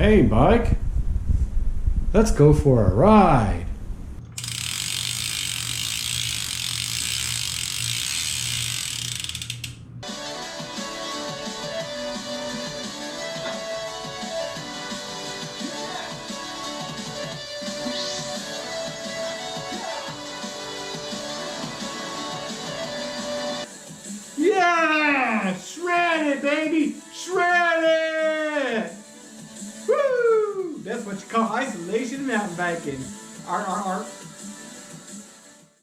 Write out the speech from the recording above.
Hey, bike. Let's go for a ride. Yeah! Shred it, baby! Shred it! Woo! That's what you call isolation mountain biking.